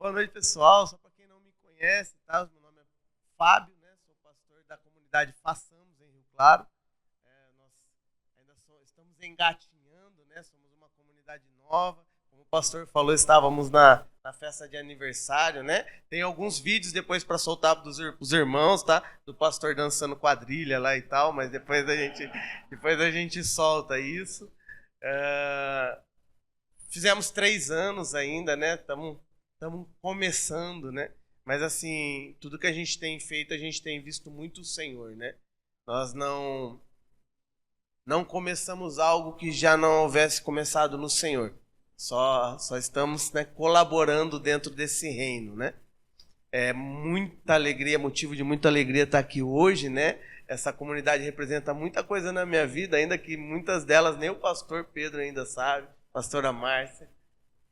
Boa noite, pessoal. Só para quem não me conhece, tá? Meu nome é Fábio, né? Sou pastor da comunidade Façamos, em Rio Claro. Nós ainda estamos engatinhando, né? Somos uma comunidade nova. Como o pastor falou, estávamos na festa de aniversário, né? Tem alguns vídeos depois para soltar dos irmãos, tá? Do pastor dançando quadrilha lá e tal, mas depois a gente solta isso. Fizemos 3 anos ainda, né? Estamos começando, né? Mas assim, tudo que a gente tem feito, a gente tem visto muito o Senhor, né? Nós não começamos algo que já não houvesse começado no Senhor. Só estamos, né, colaborando dentro desse reino, né? É muita alegria, motivo de muita alegria estar aqui hoje, né? Essa comunidade representa muita coisa na minha vida, ainda que muitas delas nem o pastor Pedro ainda sabe, a pastora Márcia,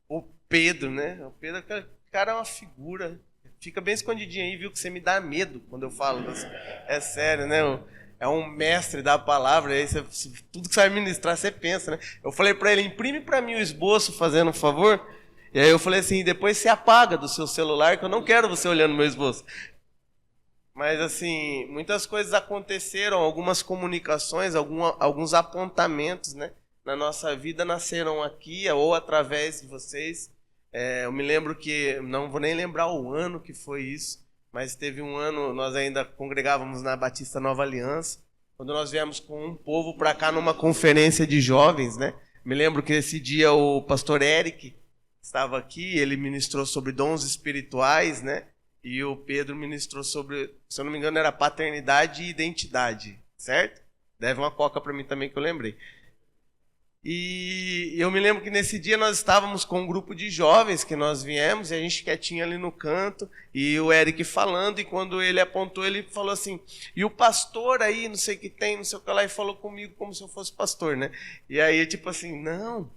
o Pedro, né? O Pedro, cara, é uma figura. Fica bem escondidinho aí, viu? Que você me dá medo quando eu falo isso. É sério, né? É um mestre da palavra. Aí tudo que você vai ministrar, você pensa, né? Eu falei para ele, imprime para mim o esboço, fazendo um favor. E aí eu falei assim, depois você apaga do seu celular, que eu não quero você olhando meu esboço. Mas assim, muitas coisas aconteceram, algumas comunicações, alguns apontamentos, né? Na nossa vida nasceram aqui ou através de vocês. Eu me lembro que, não vou nem lembrar o ano que foi isso, mas teve um ano, nós ainda congregávamos na Batista Nova Aliança, quando nós viemos com um povo para cá numa conferência de jovens, né? Me lembro que esse dia o pastor Eric estava aqui, ele ministrou sobre dons espirituais, né? E o Pedro ministrou sobre, se eu não me engano, era paternidade e identidade, certo? Deve uma coca para mim também que eu lembrei. E eu me lembro que nesse dia nós estávamos com um grupo de jovens que nós viemos, e a gente quietinho ali no canto, e o Eric falando, e quando ele apontou, ele falou assim, e o pastor aí, não sei o que tem, não sei o que lá, e falou comigo como se eu fosse pastor, né? E aí, tipo assim, não,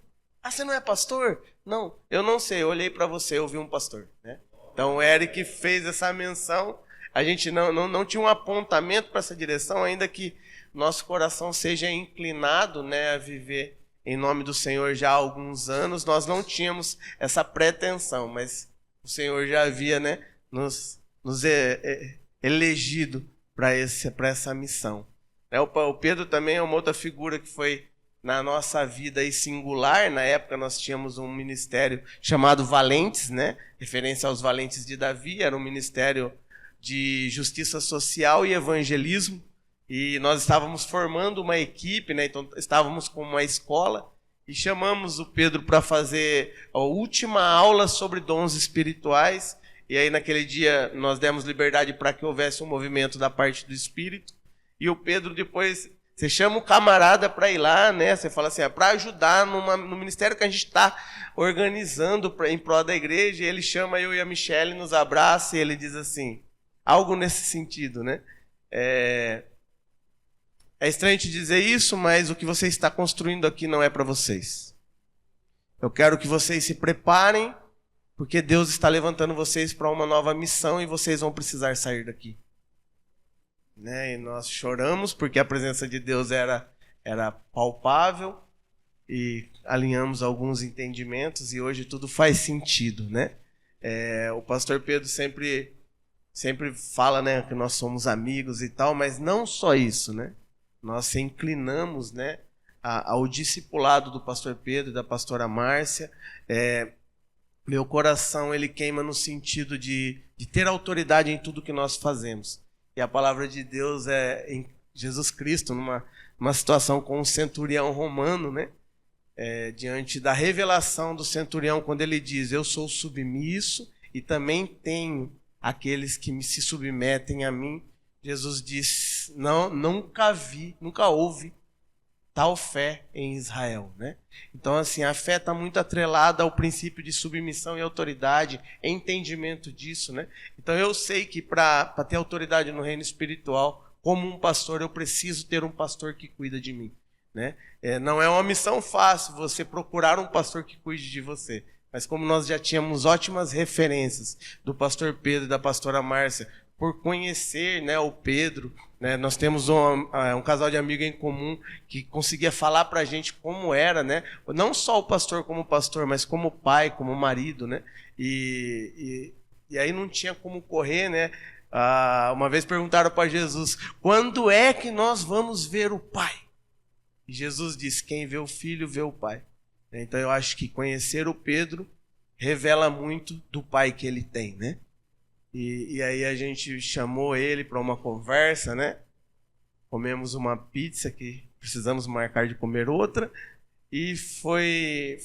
você não é pastor? Não, eu não sei, eu olhei para você, eu vi um pastor, né? Então o Eric fez essa menção, a gente não tinha um apontamento para essa direção, ainda que nosso coração seja inclinado, né, a viver em nome do Senhor já há alguns anos, nós não tínhamos essa pretensão, mas o Senhor já havia, né, nos elegido para essa missão. O Pedro também é uma outra figura que foi na nossa vida aí singular. Na época nós tínhamos um ministério chamado Valentes, né, referência aos Valentes de Davi, era um ministério de justiça social e evangelismo. E nós estávamos formando uma equipe, né? Então estávamos com uma escola e chamamos o Pedro para fazer a última aula sobre dons espirituais. E aí naquele dia nós demos liberdade para que houvesse um movimento da parte do Espírito. E o Pedro depois, você chama o camarada para ir lá, né? Você fala assim, para ajudar no ministério que a gente está organizando em prol da igreja. E ele chama eu e a Michelle, nos abraça e ele diz assim, algo nesse sentido, né? É estranho te dizer isso, mas o que você está construindo aqui não é para vocês. Eu quero que vocês se preparem, porque Deus está levantando vocês para uma nova missão e vocês vão precisar sair daqui. Né? E nós choramos porque a presença de Deus era palpável e alinhamos alguns entendimentos e hoje tudo faz sentido, né? O pastor Pedro sempre fala, né, que nós somos amigos e tal, mas não só isso, né? Nós se inclinamos, né, ao discipulado do pastor Pedro e da pastora Márcia. Meu coração ele queima no sentido de ter autoridade em tudo que nós fazemos. E a palavra de Deus é em Jesus Cristo, numa situação com um centurião romano, né, diante da revelação do centurião, quando ele diz, eu sou submisso e também tenho aqueles que se submetem a mim. Jesus disse, nunca houve tal fé em Israel, né? Então, assim, a fé está muito atrelada ao princípio de submissão e autoridade, entendimento disso, né? Então, eu sei que para ter autoridade no reino espiritual, como um pastor, eu preciso ter um pastor que cuida de mim, né? Não é uma missão fácil você procurar um pastor que cuide de você, mas como nós já tínhamos ótimas referências do pastor Pedro e da pastora Márcia, por conhecer, né, o Pedro, né, nós temos um casal de amigos em comum que conseguia falar para a gente como era, né, não só o pastor como pastor, mas como pai, como marido, né, E aí não tinha como correr, né? Uma vez perguntaram para Jesus: quando é que nós vamos ver o Pai? E Jesus disse: quem vê o Filho vê o Pai. Então eu acho que conhecer o Pedro revela muito do Pai que ele tem, né? E aí a gente chamou ele para uma conversa, né? Comemos uma pizza que precisamos marcar de comer outra. E foi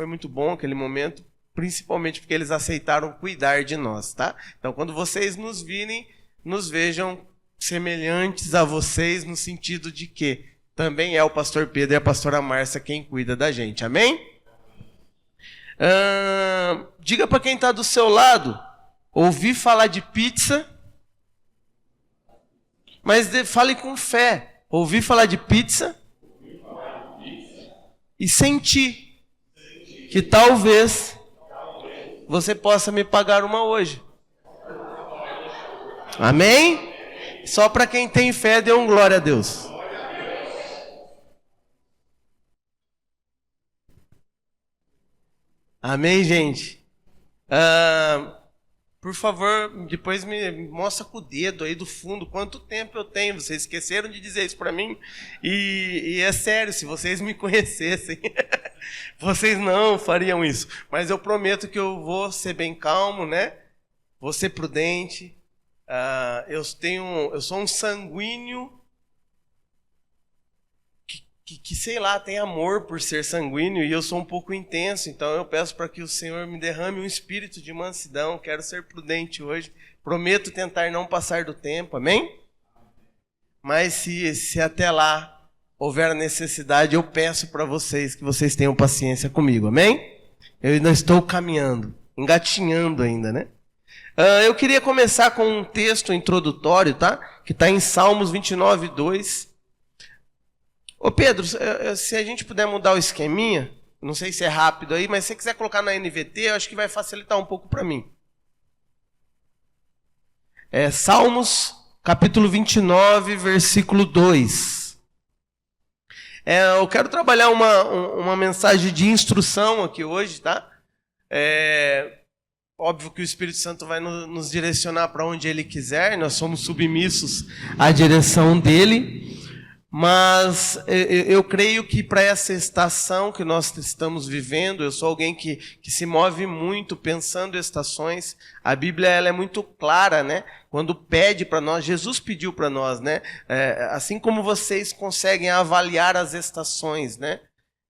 muito bom aquele momento, principalmente porque eles aceitaram cuidar de nós, tá? Então, quando vocês nos virem, nos vejam semelhantes a vocês, no sentido de que também é o pastor Pedro e a pastora Márcia quem cuida da gente, amém? Diga para quem está do seu lado: ouvi falar de pizza, mas fale com fé. Ouvi falar de pizza e senti que talvez você possa me pagar uma hoje. Amém? Só para quem tem fé, dê um glória a Deus. Amém, gente? Por favor, depois me mostra com o dedo aí do fundo quanto tempo eu tenho. Vocês esqueceram de dizer isso para mim? E é sério, se vocês me conhecessem, vocês não fariam isso. Mas eu prometo que eu vou ser bem calmo, né? Vou ser prudente. Eu sou um sanguíneo que, sei lá, tem amor por ser sanguíneo, e eu sou um pouco intenso, então eu peço para que o Senhor me derrame um espírito de mansidão. Quero ser prudente hoje, prometo tentar não passar do tempo, amém? Mas se até lá houver necessidade, eu peço para vocês que vocês tenham paciência comigo, amém? Eu ainda estou caminhando, engatinhando ainda, né? Eu queria começar com um texto introdutório, tá? Que está em Salmos 29, 2. Ô Pedro, se a gente puder mudar o esqueminha, não sei se é rápido aí, mas se você quiser colocar na NVT, eu acho que vai facilitar um pouco para mim. Salmos, capítulo 29, versículo 2. Eu quero trabalhar uma mensagem de instrução aqui hoje, tá? Óbvio que o Espírito Santo vai nos direcionar para onde Ele quiser, nós somos submissos à direção dEle. Mas eu creio que para essa estação que nós estamos vivendo, eu sou alguém que se move muito pensando estações. A Bíblia ela é muito clara, né? Quando pede para nós, Jesus pediu para nós, né? Assim como vocês conseguem avaliar as estações, né?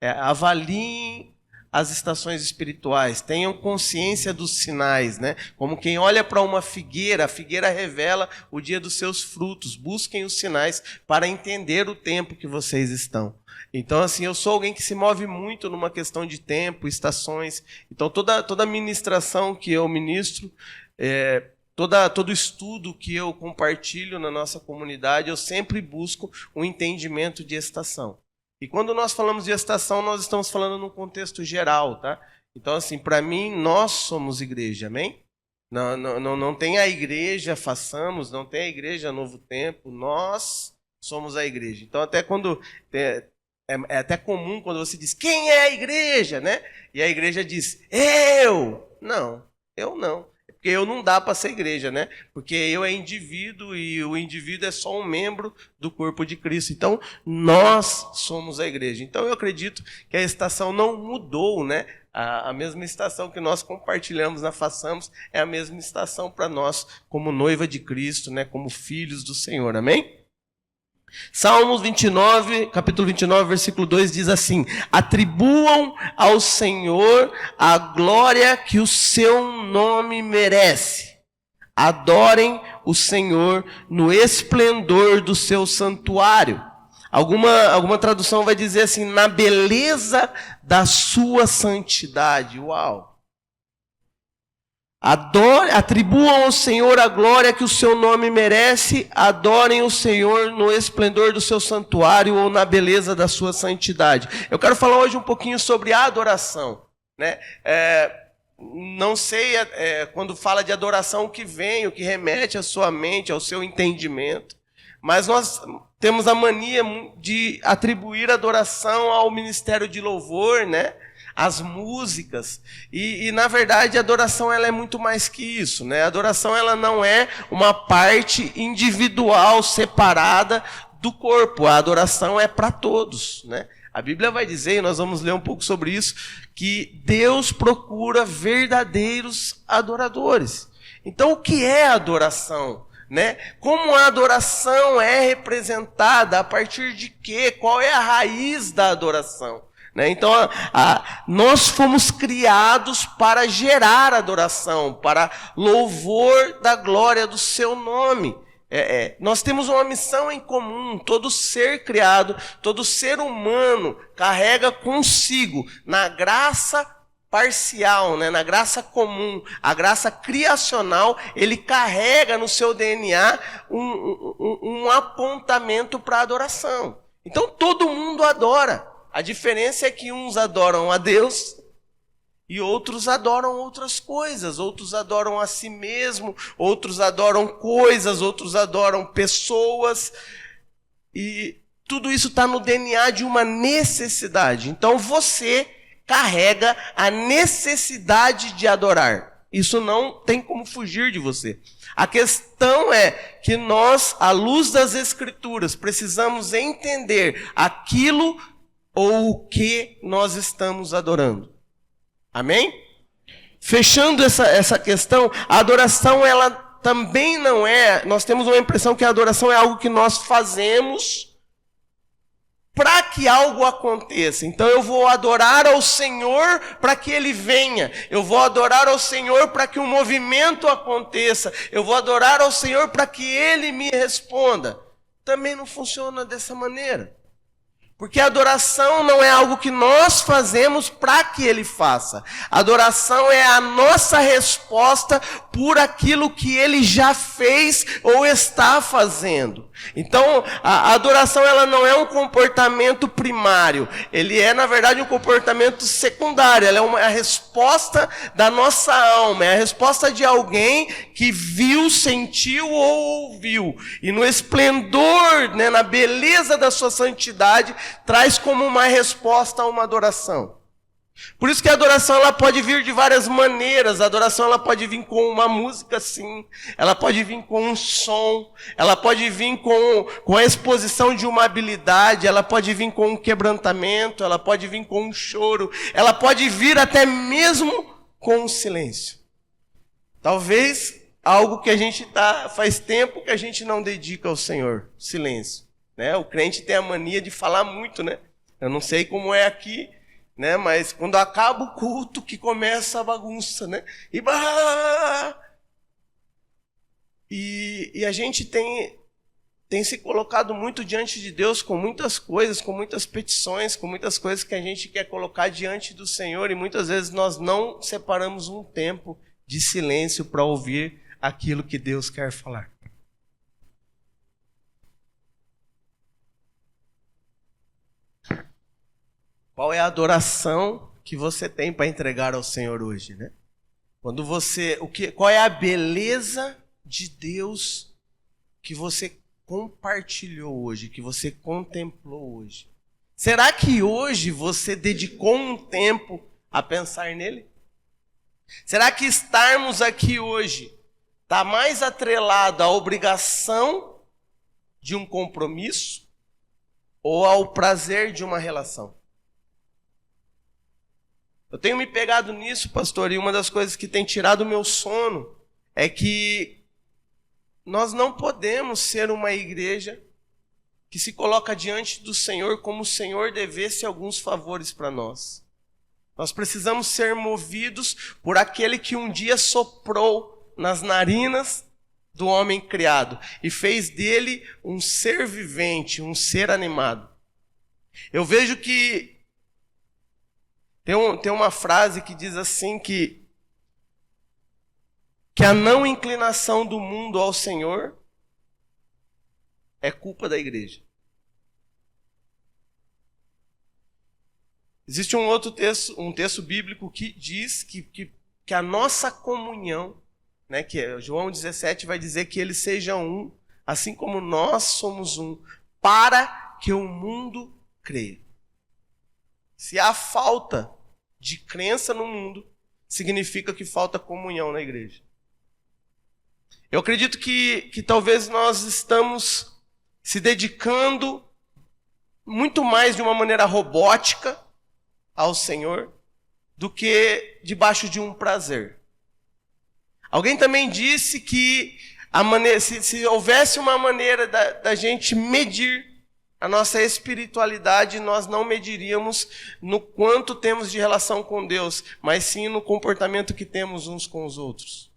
Avaliem as estações espirituais, tenham consciência dos sinais, né? Como quem olha para uma figueira, a figueira revela o dia dos seus frutos. Busquem os sinais para entender o tempo que vocês estão. Então, assim, eu sou alguém que se move muito numa questão de tempo, estações. Então, toda ministração que eu ministro, todo estudo que eu compartilho na nossa comunidade, eu sempre busco um entendimento de estação. E quando nós falamos de estação, nós estamos falando num contexto geral, tá? Então, assim, para mim, nós somos igreja, amém? Não tem a igreja façamos, não tem a igreja Novo Tempo, nós somos a igreja. Então, até quando é até comum quando você diz, quem é a igreja, né? E a igreja diz, eu! Não, eu não. Porque eu não dá para ser igreja, né? Porque eu é indivíduo e o indivíduo é só um membro do corpo de Cristo. Então, nós somos a igreja. Então, eu acredito que a estação não mudou, né? A mesma estação que nós compartilhamos na Façamos é a mesma estação para nós como noiva de Cristo, né? Como filhos do Senhor. Amém? Salmos 29, capítulo 29, versículo 2 diz assim: atribuam ao Senhor a glória que o seu nome merece. Adorem o Senhor no esplendor do seu santuário. Alguma tradução vai dizer assim, na beleza da sua santidade. Uau! Atribuam ao Senhor a glória que o seu nome merece, adorem o Senhor no esplendor do seu santuário ou na beleza da sua santidade. Eu quero falar hoje um pouquinho sobre a adoração, né? Não sei quando fala de adoração o que vem, o que remete à sua mente, ao seu entendimento, mas nós temos a mania de atribuir adoração ao ministério de louvor, né? as músicas. E na verdade, a adoração ela é muito mais que isso, né? A adoração ela não é uma parte individual, separada do corpo. A adoração é para todos, né? A Bíblia vai dizer, e nós vamos ler um pouco sobre isso, que Deus procura verdadeiros adoradores. Então, o que é adoração? Né? Como a adoração é representada, a partir de quê? Qual é a raiz da adoração? Né? Então, nós fomos criados para gerar adoração, para louvor da glória do seu nome. Nós temos uma missão em comum. Todo ser criado, todo ser humano carrega consigo, na graça parcial, né? Na graça comum, a graça criacional, ele carrega no seu DNA um apontamento para a adoração. Então todo mundo adora. A diferença é que uns adoram a Deus e outros adoram outras coisas, outros adoram a si mesmo, outros adoram coisas, outros adoram pessoas. E tudo isso está no DNA de uma necessidade. Então você carrega a necessidade de adorar. Isso não tem como fugir de você. A questão é que nós, à luz das Escrituras, precisamos entender aquilo ou o que nós estamos adorando. Amém? Fechando essa questão, a adoração ela também não é... Nós temos uma impressão que a adoração é algo que nós fazemos para que algo aconteça. Então eu vou adorar ao Senhor para que Ele venha. Eu vou adorar ao Senhor para que um movimento aconteça. Eu vou adorar ao Senhor para que Ele me responda. Também não funciona dessa maneira. Porque a adoração não é algo que nós fazemos para que Ele faça. A adoração é a nossa resposta por aquilo que Ele já fez ou está fazendo. Então, a adoração ela não é um comportamento primário. Ele é, na verdade, um comportamento secundário. Ela é a resposta da nossa alma. É a resposta de alguém que viu, sentiu ou ouviu. E no esplendor, né, na beleza da sua santidade, traz como uma resposta a uma adoração. Por isso que a adoração ela pode vir de várias maneiras. A adoração ela pode vir com uma música, sim. Ela pode vir com um som. Ela pode vir com a exposição de uma habilidade. Ela pode vir com um quebrantamento. Ela pode vir com um choro. Ela pode vir até mesmo com um silêncio. Talvez algo que a gente faz tempo que a gente não dedica ao Senhor. Silêncio. Né? O crente tem a mania de falar muito, né? Eu não sei como é aqui, né? Mas quando acaba o culto que começa a bagunça, né? E a gente tem se colocado muito diante de Deus com muitas coisas, com muitas petições, com muitas coisas que a gente quer colocar diante do Senhor, e muitas vezes nós não separamos um tempo de silêncio para ouvir aquilo que Deus quer falar. Qual é a adoração que você tem para entregar ao Senhor hoje, né? Qual é a beleza de Deus que você compartilhou hoje, que você contemplou hoje? Será que hoje você dedicou um tempo a pensar nele? Será que estarmos aqui hoje está mais atrelado à obrigação de um compromisso ou ao prazer de uma relação? Eu tenho me pegado nisso, pastor, e uma das coisas que tem tirado o meu sono é que nós não podemos ser uma igreja que se coloca diante do Senhor como o Senhor devesse alguns favores para nós. Nós precisamos ser movidos por aquele que um dia soprou nas narinas do homem criado e fez dele um ser vivente, um ser animado. Eu vejo que tem uma frase que diz assim que a não inclinação do mundo ao Senhor é culpa da igreja. Existe um outro texto, um texto bíblico que diz que a nossa comunhão, né, que é João 17 vai dizer que eles sejam um, assim como nós somos um, para que o mundo creia. Se há falta de crença no mundo, significa que falta comunhão na igreja. Eu acredito que talvez nós estamos se dedicando muito mais de uma maneira robótica ao Senhor do que debaixo de um prazer. Alguém também disse que se houvesse uma maneira da gente medir a nossa espiritualidade, nós não mediríamos no quanto temos de relação com Deus, mas sim no comportamento que temos uns com os outros.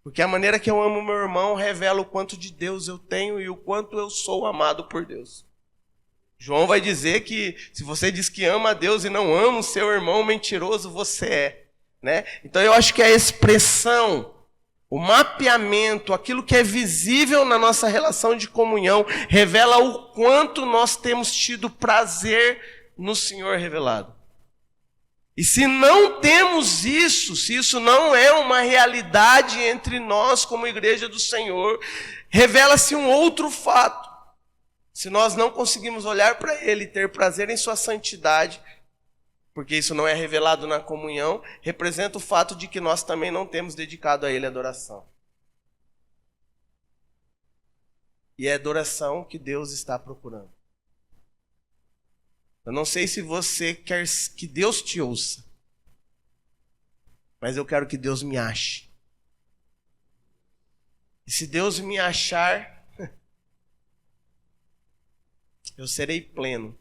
Porque a maneira que eu amo meu irmão revela o quanto de Deus eu tenho e o quanto eu sou amado por Deus. João vai dizer que se você diz que ama a Deus e não ama o seu irmão, mentiroso você é. Né? Então eu acho que a expressão, o mapeamento, aquilo que é visível na nossa relação de comunhão, revela o quanto nós temos tido prazer no Senhor revelado. E se não temos isso, se isso não é uma realidade entre nós como igreja do Senhor, revela-se um outro fato. Se nós não conseguimos olhar para Ele e ter prazer em sua santidade, porque isso não é revelado na comunhão, representa o fato de que nós também não temos dedicado a Ele adoração. E é a adoração que Deus está procurando. Eu não sei se você quer que Deus te ouça, mas eu quero que Deus me ache. E se Deus me achar, eu serei pleno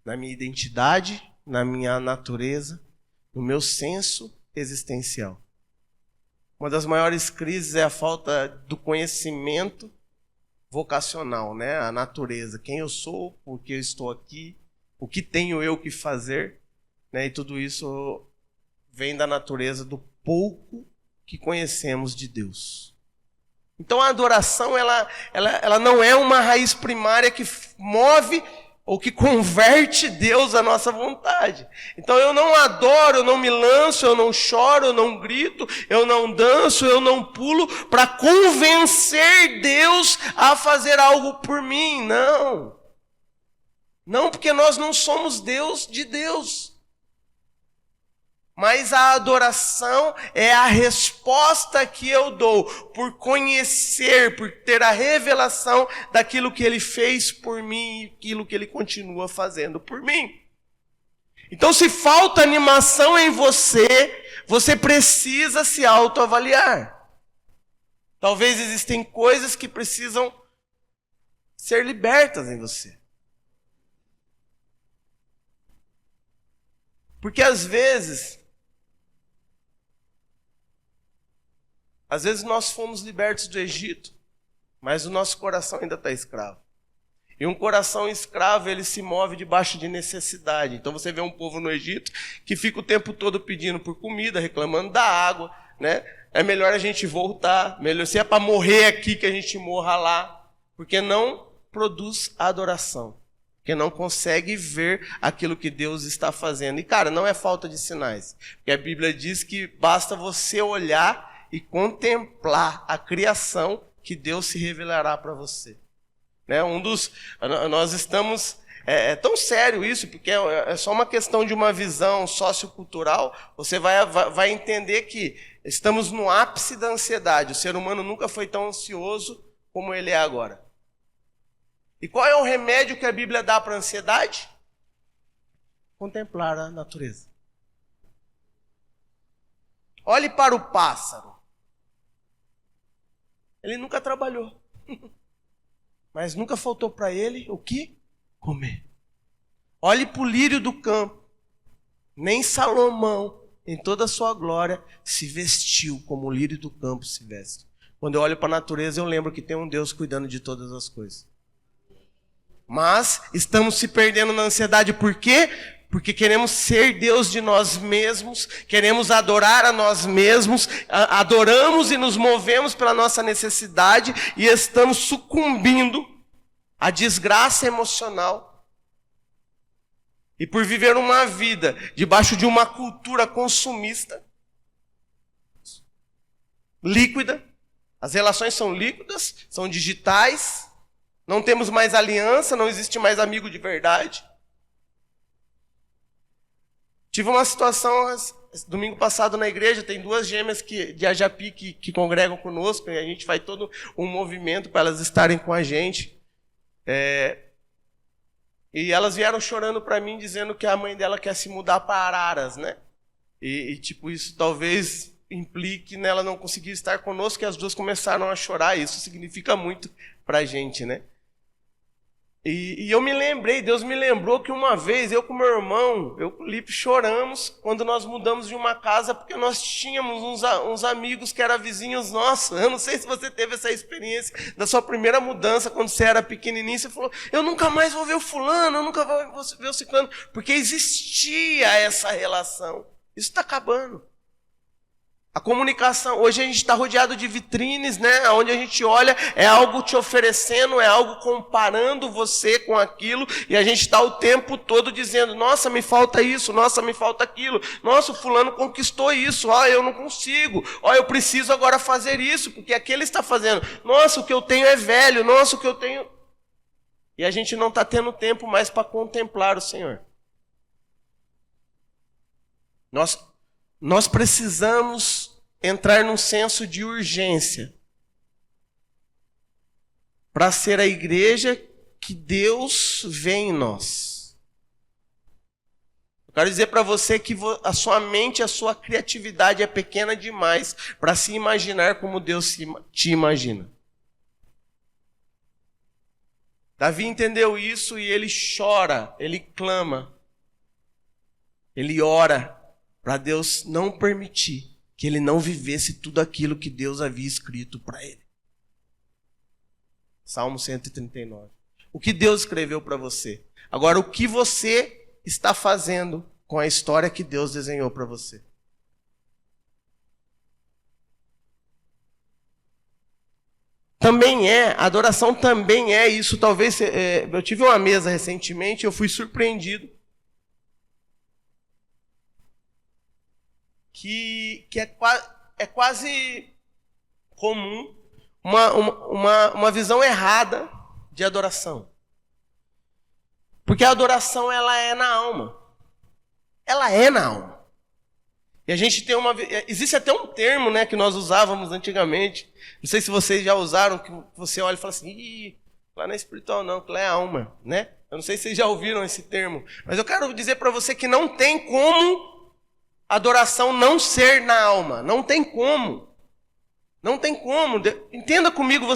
na minha identidade, na minha natureza, no meu senso existencial. Uma das maiores crises é a falta do conhecimento vocacional, né? A natureza, quem eu sou, por que eu estou aqui, o que tenho eu que fazer, né? E tudo isso vem da natureza do pouco que conhecemos de Deus. Então a adoração, ela não é uma raiz primária que move ou que converte Deus à nossa vontade. Então eu não adoro, eu não me lanço, eu não choro, eu não grito, eu não danço, eu não pulo para convencer Deus a fazer algo por mim. Não. Não, porque nós não somos Deus de Deus. Mas a adoração é a resposta que eu dou por conhecer, por ter a revelação daquilo que Ele fez por mim e aquilo que Ele continua fazendo por mim. Então, se falta animação em você, você precisa se autoavaliar. Talvez existem coisas que precisam ser libertas em você. Porque às vezes nós fomos libertos do Egito, mas o nosso coração ainda está escravo. E um coração escravo, ele se move debaixo de necessidade. Então você vê um povo no Egito que fica o tempo todo pedindo por comida, reclamando da água, né? É melhor a gente voltar, melhor, se é para morrer aqui, que a gente morra lá, porque não produz adoração. Porque não consegue ver aquilo que Deus está fazendo. E, cara, não é falta de sinais. Porque a Bíblia diz que basta você olhar e contemplar a criação que Deus se revelará para você. Né? Nós estamos... É tão sério isso, porque é só uma questão de uma visão sociocultural. Você vai entender que estamos no ápice da ansiedade. O ser humano nunca foi tão ansioso como ele é agora. E qual é o remédio que a Bíblia dá para a ansiedade? Contemplar a natureza. Olhe para o pássaro. Ele nunca trabalhou. Mas nunca faltou para ele o que? Comer. Olhe para o lírio do campo. Nem Salomão, em toda a sua glória, se vestiu como o lírio do campo se veste. Quando eu olho para a natureza, eu lembro que tem um Deus cuidando de todas as coisas. Mas estamos se perdendo na ansiedade. Por quê? Porque queremos ser Deus de nós mesmos, queremos adorar a nós mesmos, adoramos e nos movemos pela nossa necessidade e estamos sucumbindo à desgraça emocional. E por viver uma vida debaixo de uma cultura consumista, líquida, as relações são líquidas, são digitais, não temos mais aliança, não existe mais amigo de verdade. Tive uma situação domingo passado na igreja, tem 2 gêmeas de Ajapi que congregam conosco, e a gente faz todo um movimento para elas estarem com a gente. E elas vieram chorando para mim, dizendo que a mãe dela quer se mudar para Araras, né? E tipo, isso talvez implique nela não conseguir estar conosco, e as 2 começaram a chorar. Isso significa muito para a gente, né? E eu me lembrei, Deus me lembrou que uma vez eu com meu irmão, eu com o Lipe, choramos quando nós mudamos de uma casa, porque nós tínhamos uns amigos que eram vizinhos nossos. Eu não sei se você teve essa experiência da sua primeira mudança, quando você era pequenininho, você falou, eu nunca mais vou ver o fulano, eu nunca vou ver o ciclano, porque existia essa relação. Isso está acabando. A comunicação, hoje a gente está rodeado de vitrines, né? Onde a gente olha, é algo te oferecendo, é algo comparando você com aquilo, e a gente está o tempo todo dizendo, nossa, me falta isso, nossa, me falta aquilo, nossa, o fulano conquistou isso, ó, eu não consigo, ó, eu preciso agora fazer isso, porque aquele está fazendo, nossa, o que eu tenho é velho, nossa, o que eu tenho... E a gente não está tendo tempo mais para contemplar o Senhor. Nós precisamos entrar num senso de urgência para ser a igreja que Deus vê em nós. Eu quero dizer para você que a sua mente, a sua criatividade é pequena demais para se imaginar como Deus te imagina. Davi entendeu isso e ele chora, ele clama, ele ora para Deus não permitir que ele não vivesse tudo aquilo que Deus havia escrito para ele. Salmo 139. O que Deus escreveu para você? Agora, o que você está fazendo com a história que Deus desenhou para você? Adoração também é isso. Talvez, eu tive uma mesa recentemente, eu fui surpreendido. Que é quase comum uma visão errada de adoração. Porque a adoração, ela é na alma. Ela é na alma. E a gente tem existe até um termo, né, que nós usávamos antigamente. Não sei se vocês já usaram, que você olha e fala assim, ih, lá não é espiritual não, que lá é alma, né? Eu não sei se vocês já ouviram esse termo. Mas eu quero dizer para você que não tem como adoração não ser na alma. Não tem como. Não tem como. Entenda comigo,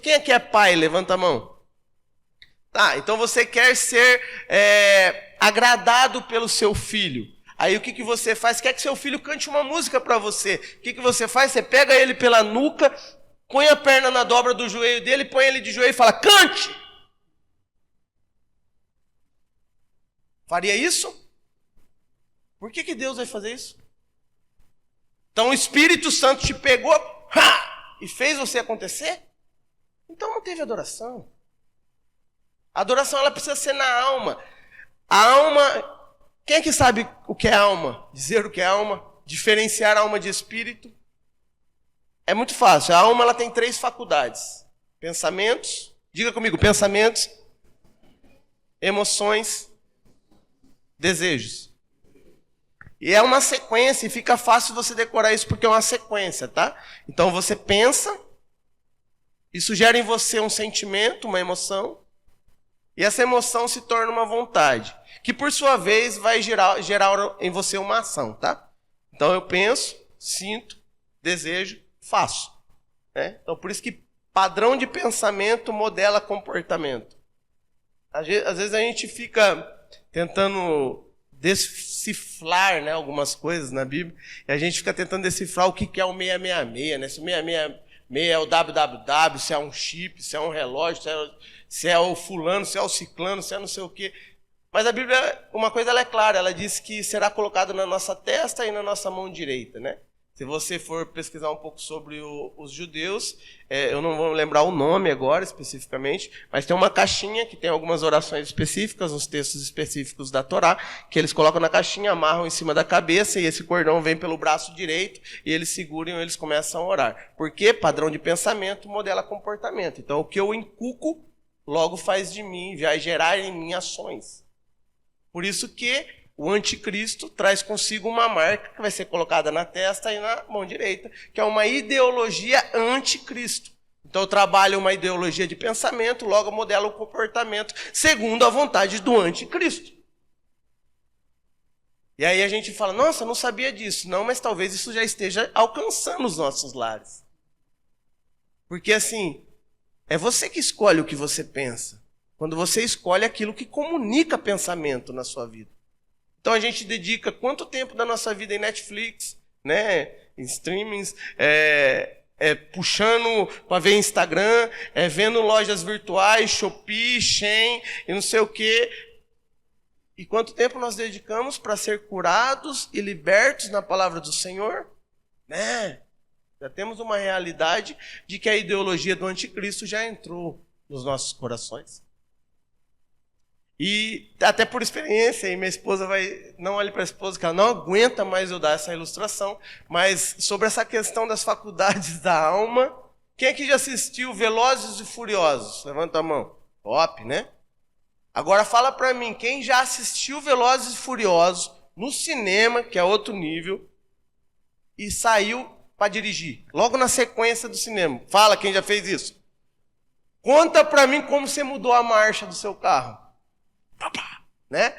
quem aqui é pai? Levanta a mão. Tá, então você quer ser agradado pelo seu filho. Aí o que você faz? Quer que seu filho cante uma música para você. O que você faz? Você pega ele pela nuca, põe a perna na dobra do joelho dele, põe ele de joelho e fala, cante! Faria isso? Por que Deus vai fazer isso? Então o Espírito Santo te pegou e fez você acontecer? Então não teve adoração. A adoração, ela precisa ser na alma. A alma, quem é que sabe o que é alma? Dizer o que é alma? Diferenciar a alma de espírito? É muito fácil. A alma, ela tem 3 faculdades. Pensamentos, diga comigo, pensamentos, emoções, desejos. E é uma sequência, e fica fácil você decorar isso porque é uma sequência, tá? Então você pensa, isso gera em você um sentimento, uma emoção, e essa emoção se torna uma vontade, que por sua vez vai gerar em você uma ação, tá? Então eu penso, sinto, desejo, faço. Né? Então por isso que padrão de pensamento modela comportamento. Às vezes a gente fica tentando decifrar, né, algumas coisas na Bíblia, e a gente fica tentando decifrar o que é o 666, né? Se o 666 é o www, se é um chip, se é um relógio, se é o fulano, se é o ciclano, se é não sei o quê. Mas a Bíblia, uma coisa ela é clara, ela diz que será colocado na nossa testa e na nossa mão direita, né? Se você for pesquisar um pouco sobre os judeus, eu não vou lembrar o nome agora especificamente, mas tem uma caixinha que tem algumas orações específicas, uns textos específicos da Torá, que eles colocam na caixinha, amarram em cima da cabeça e esse cordão vem pelo braço direito e eles seguram e eles começam a orar. Porque padrão de pensamento modela comportamento. Então o que eu inculco, logo faz de mim, vai gerar em mim ações. Por isso que o anticristo traz consigo uma marca que vai ser colocada na testa e na mão direita, que é uma ideologia anticristo. Então eu trabalho uma ideologia de pensamento, logo modelo o comportamento segundo a vontade do anticristo. E aí a gente fala, nossa, não sabia disso. Não, mas talvez isso já esteja alcançando os nossos lares. Porque assim, é você que escolhe o que você pensa. Quando você escolhe aquilo que comunica pensamento na sua vida. Então a gente dedica quanto tempo da nossa vida em Netflix, né, em streamings, puxando para ver Instagram, vendo lojas virtuais, Shopee, Shein e não sei o quê. E quanto tempo nós dedicamos para ser curados e libertos na palavra do Senhor? Né? Já temos uma realidade de que a ideologia do anticristo já entrou nos nossos corações. E até por experiência, e minha esposa vai... Não olhe para a esposa, que ela não aguenta mais eu dar essa ilustração, mas sobre essa questão das faculdades da alma, quem aqui já assistiu Velozes e Furiosos? Levanta a mão. Top, né? Agora fala para mim, quem já assistiu Velozes e Furiosos no cinema, que é outro nível, e saiu para dirigir, logo na sequência do cinema. Fala quem já fez isso. Conta para mim como você mudou a marcha do seu carro. Né?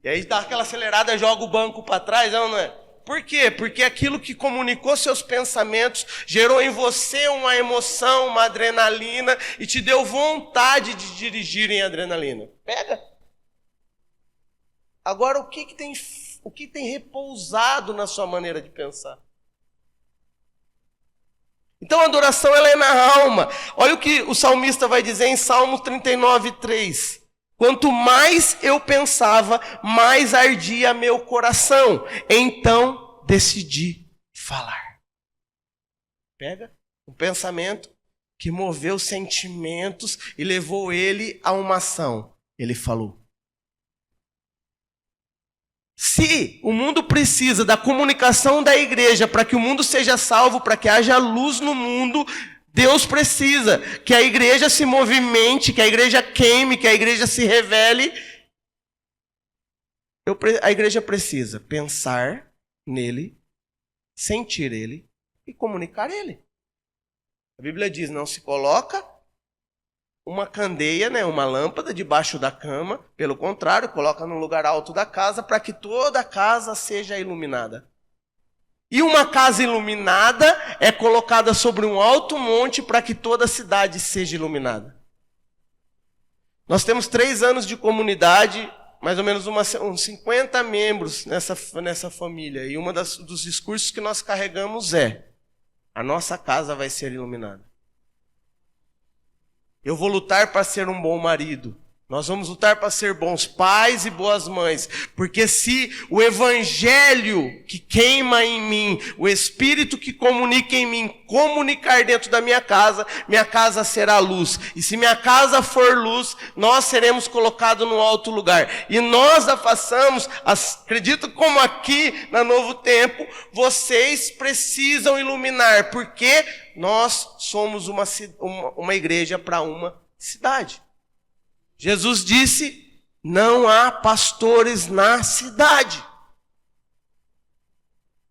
E aí dá aquela acelerada, joga o banco para trás, não é? Por quê? Porque aquilo que comunicou seus pensamentos gerou em você uma emoção, uma adrenalina e te deu vontade de dirigir em adrenalina. Pega. Agora, o que tem repousado na sua maneira de pensar? Então a adoração ela é na alma. Olha o que o salmista vai dizer em Salmo 39:3. Quanto mais eu pensava, mais ardia meu coração. Então decidi falar. Pega um pensamento que moveu sentimentos e levou ele a uma ação. Ele falou. Se o mundo precisa da comunicação da igreja para que o mundo seja salvo, para que haja luz no mundo, Deus precisa que a igreja se movimente, que a igreja queime, que a igreja se revele. A igreja precisa pensar nele, sentir ele e comunicar ele. A Bíblia diz, não se coloca uma candeia, né, uma lâmpada debaixo da cama. Pelo contrário, coloca no lugar alto da casa para que toda a casa seja iluminada. E uma casa iluminada é colocada sobre um alto monte para que toda a cidade seja iluminada. Nós temos 3 anos de comunidade, mais ou menos uns 50 membros nessa família. E dos discursos que nós carregamos é: a nossa casa vai ser iluminada. Eu vou lutar para ser um bom marido. Nós vamos lutar para ser bons pais e boas mães. Porque se o evangelho que queima em mim, o Espírito que comunica em mim, comunicar dentro da minha casa será luz. E se minha casa for luz, nós seremos colocados no alto lugar. E nós a façamos, acredito como aqui na Novo Tempo, vocês precisam iluminar. Porque nós somos uma igreja para uma cidade. Jesus disse, não há pastores na cidade.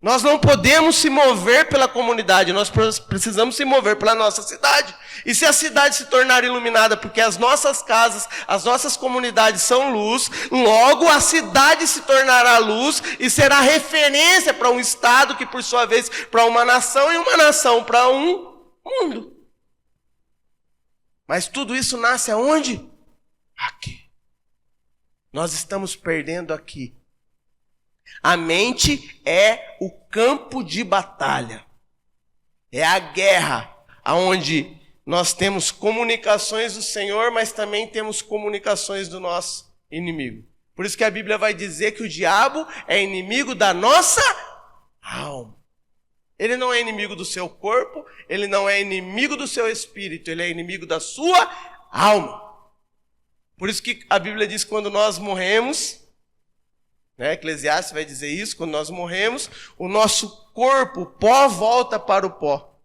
Nós não podemos se mover pela comunidade, nós precisamos se mover pela nossa cidade. E se a cidade se tornar iluminada, porque as nossas casas, as nossas comunidades são luz, logo a cidade se tornará luz e será referência para um estado que, por sua vez, para uma nação e uma nação para um mundo. Mas tudo isso nasce aonde? Aqui. Nós estamos perdendo aqui. A mente é o campo de batalha. É a guerra, onde nós temos comunicações do Senhor, mas também temos comunicações do nosso inimigo. Por isso que a Bíblia vai dizer que o diabo é inimigo da nossa alma. Ele não é inimigo do seu corpo, ele não é inimigo do seu espírito, ele é inimigo da sua alma. Por isso que a Bíblia diz que quando nós morremos, né, Eclesiastes vai dizer isso, quando nós morremos, o nosso corpo, o pó volta para o pó.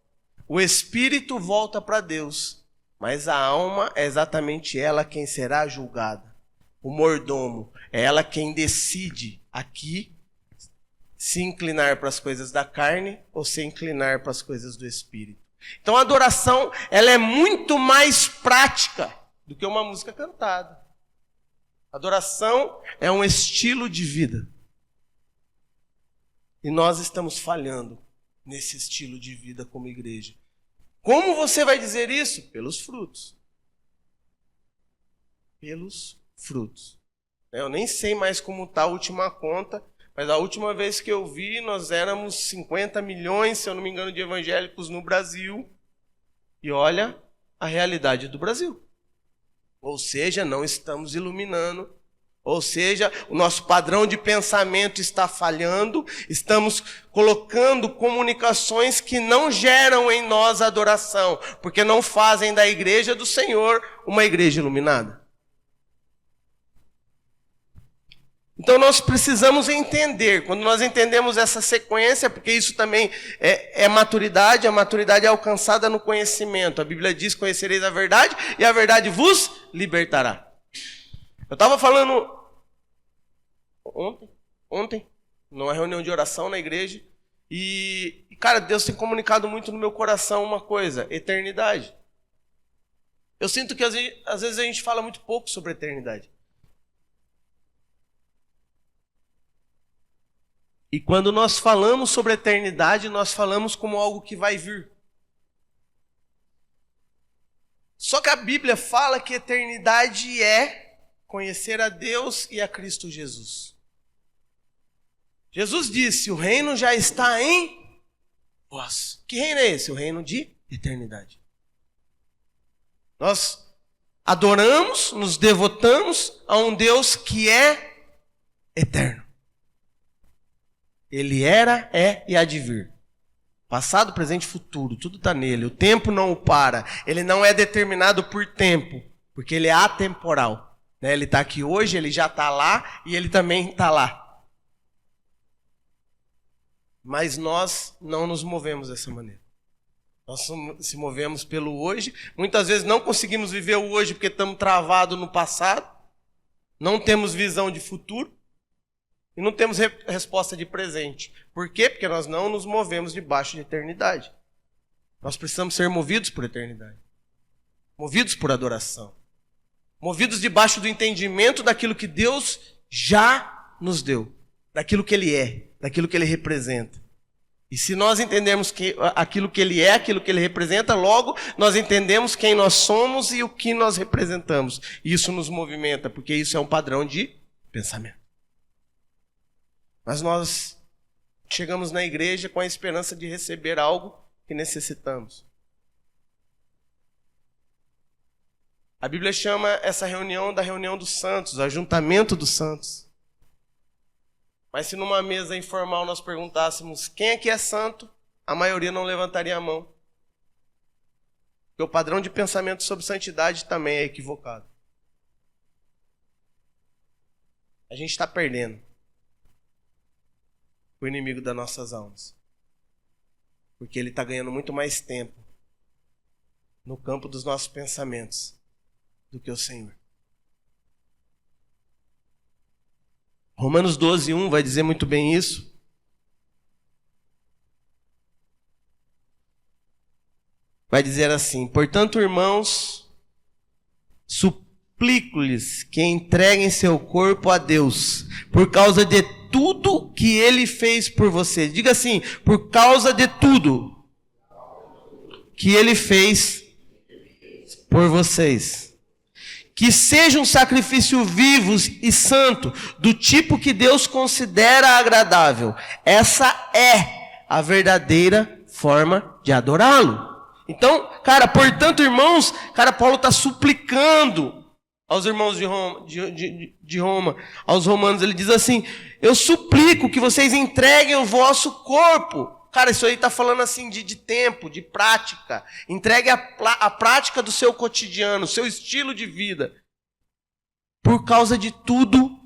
O espírito volta para Deus. Mas a alma é exatamente ela quem será julgada. o mordomo. É ela quem decide aqui se inclinar para as coisas da carne ou se inclinar para as coisas do Espírito. Então a adoração, ela é muito mais prática do que uma música cantada. Adoração é um estilo de vida. E nós estamos falhando nesse estilo de vida como igreja. Como você vai dizer isso? Pelos frutos. Pelos frutos. Eu nem sei mais como está a última conta, mas a última vez que eu vi, nós éramos 50 milhões, se eu não me engano, de evangélicos no Brasil. E olha a realidade do Brasil. Ou seja, não estamos iluminando. Ou seja, o nosso padrão de pensamento está falhando. Estamos colocando comunicações que não geram em nós adoração, porque não fazem da igreja do Senhor uma igreja iluminada. Então nós precisamos entender, quando nós entendemos essa sequência, porque isso também é maturidade, a maturidade é alcançada no conhecimento. A Bíblia diz: conhecereis a verdade e a verdade vos libertará. Eu estava falando ontem, numa reunião de oração na igreja, e cara, Deus tem comunicado muito no meu coração uma coisa: eternidade. Eu sinto que às vezes a gente fala muito pouco sobre eternidade. E quando nós falamos sobre eternidade, nós falamos como algo que vai vir. Só que a Bíblia fala que eternidade é conhecer a Deus e a Cristo Jesus. Jesus disse: o reino já está em vós. Que reino é esse? O reino de eternidade. Nós adoramos, nos devotamos a um Deus que é eterno. Ele era, é e há de vir. Passado, presente e futuro, tudo está nele. O tempo não o para. Ele não é determinado por tempo, porque ele é atemporal. Ele está aqui hoje, ele já está lá e ele também está lá. Mas nós não nos movemos dessa maneira. Nós se movemos pelo hoje. Muitas vezes não conseguimos viver o hoje porque estamos travados no passado. Não temos visão de futuro. E não temos resposta de presente. Por quê? Porque nós não nos movemos debaixo de eternidade. Nós precisamos ser movidos por eternidade. Movidos por adoração. Movidos debaixo do entendimento daquilo que Deus já nos deu. Daquilo que Ele é. Daquilo que Ele representa. E se nós entendemos que aquilo que Ele é, aquilo que Ele representa, logo nós entendemos quem nós somos e o que nós representamos. E isso nos movimenta, porque isso é um padrão de pensamento. Mas nós chegamos na igreja com a esperança de receber algo que necessitamos. A Bíblia chama essa reunião da reunião dos santos, ajuntamento dos santos. Mas se numa mesa informal nós perguntássemos quem aqui é santo, a maioria não levantaria a mão. Porque o padrão de pensamento sobre santidade também é equivocado. A gente está perdendo o inimigo das nossas almas. Porque ele está ganhando muito mais tempo no campo dos nossos pensamentos do que o Senhor. Romanos 12:1 vai dizer muito bem isso. Vai dizer assim: portanto, irmãos, suplico-lhes que entreguem seu corpo a Deus, por causa de tudo que Ele fez por vocês. Diga assim: por causa de tudo que Ele fez por vocês. Que seja um sacrifício vivo e santo, do tipo que Deus considera agradável. Essa é a verdadeira forma de adorá-lo. Então, cara, portanto, irmãos, Paulo está suplicando aos irmãos de Roma, aos romanos. Ele diz assim: eu suplico que vocês entreguem o vosso corpo. Cara, isso aí está falando assim de tempo, de prática. Entregue a prática do seu cotidiano, seu estilo de vida. Por causa de tudo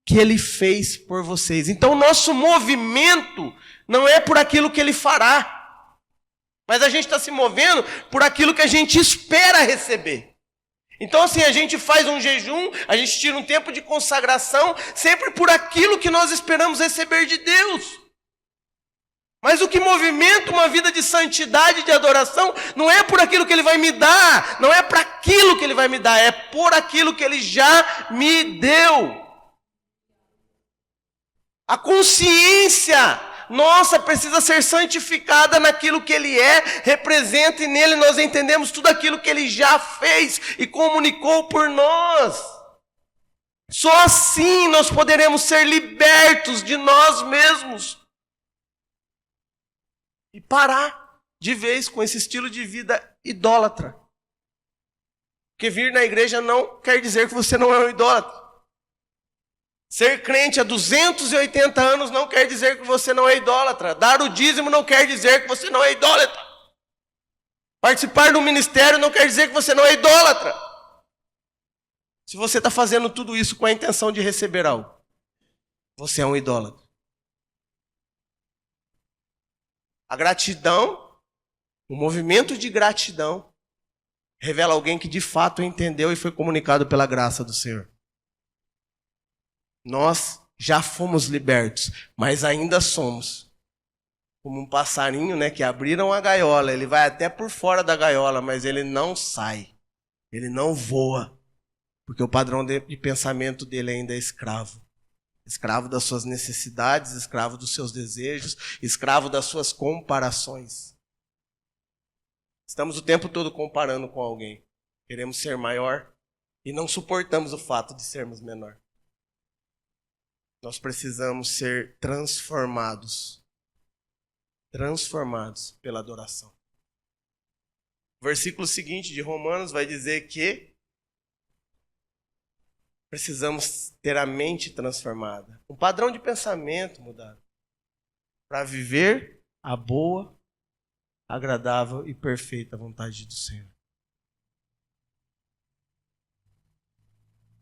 que Ele fez por vocês. Então o nosso movimento não é por aquilo que Ele fará. Mas a gente está se movendo por aquilo que a gente espera receber. Então assim, a gente faz um jejum, a gente tira um tempo de consagração, sempre por aquilo que nós esperamos receber de Deus. Mas o que movimenta uma vida de santidade, de adoração, não é por aquilo que Ele vai me dar, não é para aquilo que Ele vai me dar, é por aquilo que Ele já me deu. A consciência nossa precisa ser santificada naquilo que Ele é, representa, e nele nós entendemos tudo aquilo que Ele já fez e comunicou por nós. Só assim nós poderemos ser libertos de nós mesmos. E parar de vez com esse estilo de vida idólatra. Porque vir na igreja não quer dizer que você não é um idólatra. Ser crente há 280 anos não quer dizer que você não é idólatra. Dar o dízimo não quer dizer que você não é idólatra. Participar do ministério não quer dizer que você não é idólatra. Se você está fazendo tudo isso com a intenção de receber algo, você é um idólatra. A gratidão, o movimento de gratidão, revela alguém que de fato entendeu e foi comunicado pela graça do Senhor. Nós já fomos libertos, mas ainda somos como um passarinho, né, que abriram a gaiola. Ele vai até por fora da gaiola, mas ele não sai, ele não voa, porque o padrão de pensamento dele ainda é escravo. Escravo das suas necessidades, escravo dos seus desejos, escravo das suas comparações. Estamos o tempo todo comparando com alguém. Queremos ser maior e não suportamos o fato de sermos menor. Nós precisamos ser transformados. Transformados pela adoração. O versículo seguinte de Romanos vai dizer que precisamos ter a mente transformada. Um padrão de pensamento mudado. Para viver a boa, agradável e perfeita vontade do Senhor.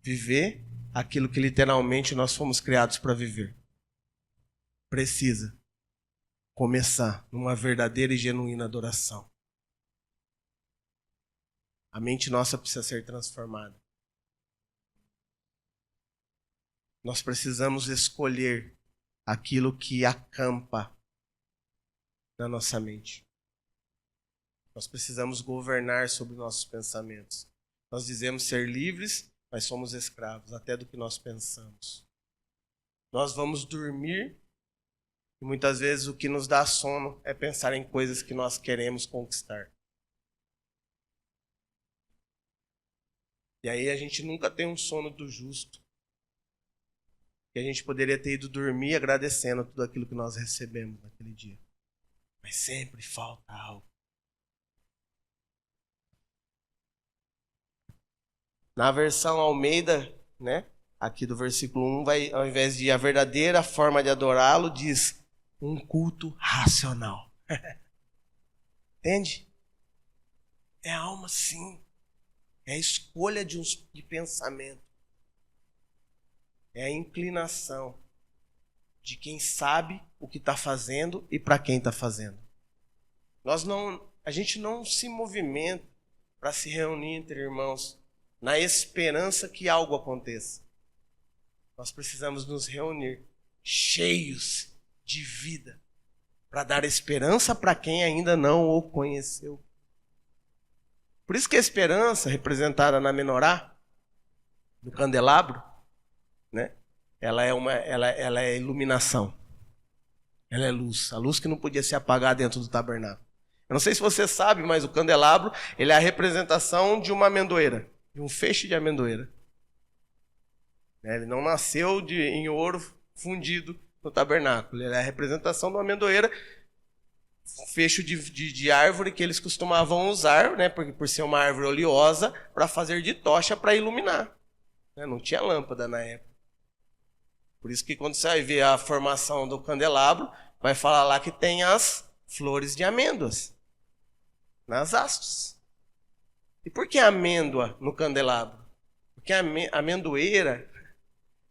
Viver aquilo que literalmente nós fomos criados para viver. Precisa começar numa verdadeira e genuína adoração. A mente nossa precisa ser transformada. Nós precisamos escolher aquilo que acampa na nossa mente. Nós precisamos governar sobre nossos pensamentos. Nós dizemos ser livres, mas somos escravos até do que nós pensamos. Nós vamos dormir e muitas vezes o que nos dá sono é pensar em coisas que nós queremos conquistar. E aí a gente nunca tem um sono do justo. E a gente poderia ter ido dormir agradecendo tudo aquilo que nós recebemos naquele dia. Mas sempre falta algo. Na versão Almeida, né, aqui do versículo 1, vai, ao invés de a verdadeira forma de adorá-lo, diz um culto racional. Entende? É a alma, sim. É a escolha de pensamento. É a inclinação de quem sabe o que está fazendo e para quem está fazendo. A gente não se movimenta para se reunir entre irmãos na esperança que algo aconteça. Nós precisamos nos reunir cheios de vida para dar esperança para quem ainda não o conheceu. Por isso que a esperança, representada na menorá, no candelabro, né? Ela é iluminação. Ela é luz. A luz que não podia se apagar dentro do tabernáculo. Eu não sei se você sabe, mas o candelabro ele é a representação de uma amendoeira. De um feixe de amendoeira. Ele não nasceu em ouro fundido no tabernáculo. Ele é a representação de uma amendoeira, um fecho de árvore que eles costumavam usar, né, por ser uma árvore oleosa, para fazer de tocha para iluminar. Não tinha lâmpada na época. Por isso que quando você vai ver a formação do candelabro, vai falar lá que tem as flores de amêndoas nas hastes. E por que amêndoa no candelabro? Porque a amendoeira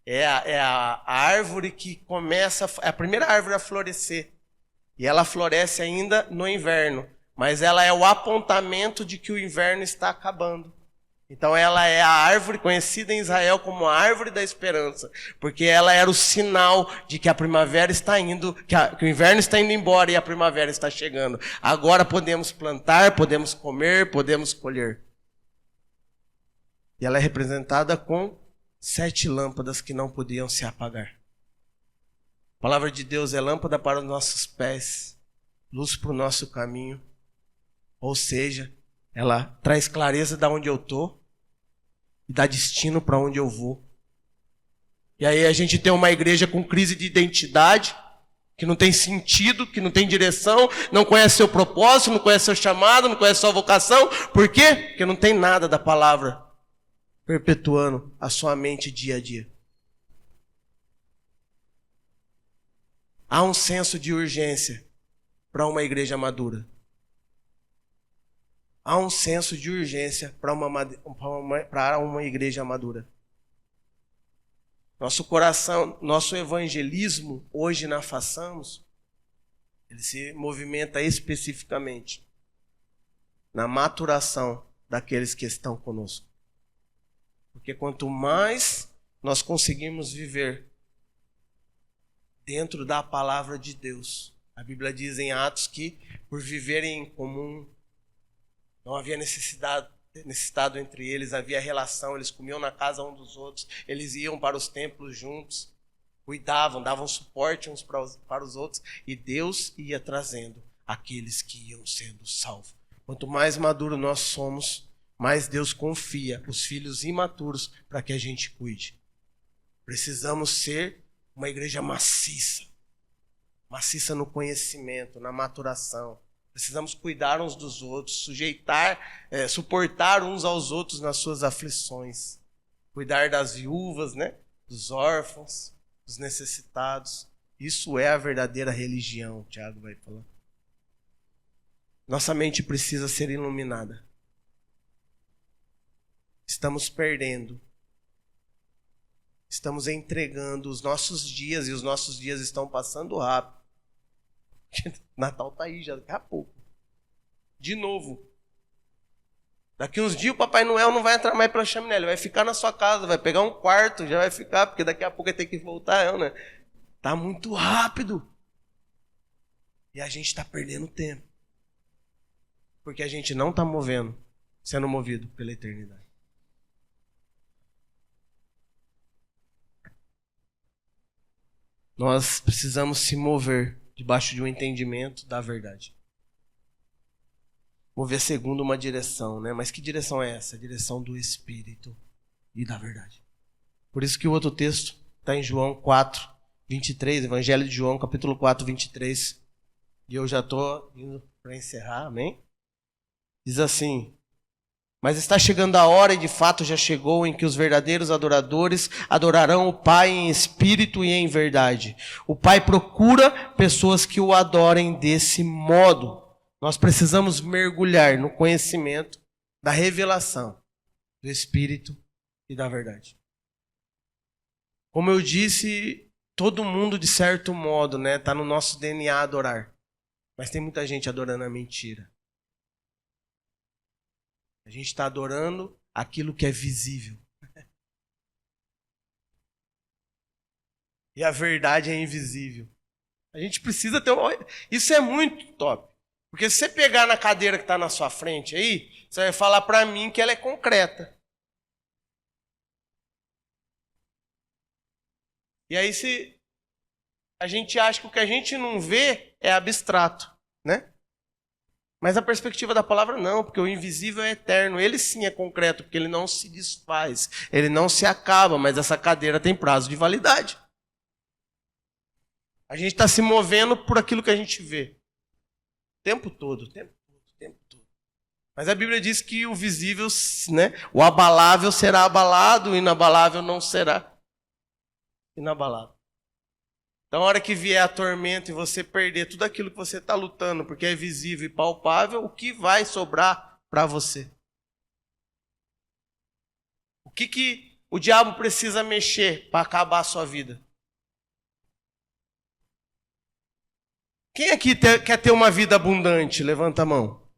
é a árvore que começa, é a primeira árvore a florescer. E ela floresce ainda no inverno. Mas ela é o apontamento de que o inverno está acabando. Então ela é a árvore conhecida em Israel como a árvore da esperança, porque ela era o sinal de que a primavera está indo, que o inverno está indo embora e a primavera está chegando. Agora podemos plantar, podemos comer, podemos colher. E ela é representada com 7 lâmpadas que não podiam se apagar. A palavra de Deus é lâmpada para os nossos pés, luz para o nosso caminho. Ou seja, ela traz clareza de onde eu estou e dá destino para onde eu vou. E aí a gente tem uma igreja com crise de identidade, que não tem sentido, que não tem direção, não conhece seu propósito, não conhece seu chamado, não conhece sua vocação. Por quê? Porque não tem nada da palavra perpetuando a sua mente dia a dia. Há um senso de urgência para uma igreja madura. Há um senso de urgência para uma igreja madura. Nosso coração, nosso evangelismo, hoje na Façamos, ele se movimenta especificamente na maturação daqueles que estão conosco. Porque quanto mais nós conseguimos viver dentro da palavra de Deus, a Bíblia diz em Atos que por viverem em comum, não havia necessitado entre eles, havia relação, eles comiam na casa um dos outros, eles iam para os templos juntos, cuidavam, davam suporte uns para os outros, e Deus ia trazendo aqueles que iam sendo salvos. Quanto mais maduro nós somos, mais Deus confia os filhos imaturos para que a gente cuide. Precisamos ser uma igreja maciça no conhecimento, na maturação. Precisamos cuidar uns dos outros, suportar uns aos outros nas suas aflições. Cuidar das viúvas, né? Dos órfãos, dos necessitados. Isso é a verdadeira religião, Tiago vai falar. Nossa mente precisa ser iluminada. Estamos perdendo. Estamos entregando os nossos dias e os nossos dias estão passando rápido. Natal tá aí já daqui a pouco. De novo. Daqui uns dias o Papai Noel não vai entrar mais pela chaminé, ele vai ficar na sua casa, vai pegar um quarto, já vai ficar, porque daqui a pouco ele tem que voltar, né? Tá muito rápido. E a gente está perdendo tempo. Porque a gente não está sendo movido pela eternidade. Nós precisamos se mover debaixo de um entendimento da verdade. Mover segundo uma direção, né? Mas que direção é essa? A direção do Espírito e da verdade. Por isso que o outro texto está em João 4, 23, Evangelho de João, capítulo 4, 23. E eu já estou indo para encerrar, amém? Diz assim: mas está chegando a hora, e de fato já chegou, em que os verdadeiros adoradores adorarão o Pai em espírito e em verdade. O Pai procura pessoas que o adorem desse modo. Nós precisamos mergulhar no conhecimento da revelação do Espírito e da verdade. Como eu disse, todo mundo, de certo modo, né, está no nosso DNA adorar. Mas tem muita gente adorando a mentira. A gente está adorando aquilo que é visível. E a verdade é invisível. A gente precisa ter uma... Isso é muito top. Porque se você pegar na cadeira que está na sua frente aí, você vai falar para mim que ela é concreta. E aí se a gente acha que o que a gente não vê é abstrato, né? Mas a perspectiva da palavra não, porque o invisível é eterno. Ele sim é concreto, porque ele não se desfaz, ele não se acaba, mas essa cadeira tem prazo de validade. A gente está se movendo por aquilo que a gente vê. O tempo todo. Mas a Bíblia diz que o visível, né, o abalável será abalado, o inabalável não será inabalado. Então, na hora que vier a tormenta e você perder tudo aquilo que você está lutando, porque é visível e palpável, o que vai sobrar para você? O que o diabo precisa mexer para acabar a sua vida? Quem aqui quer ter uma vida abundante? Levanta a mão.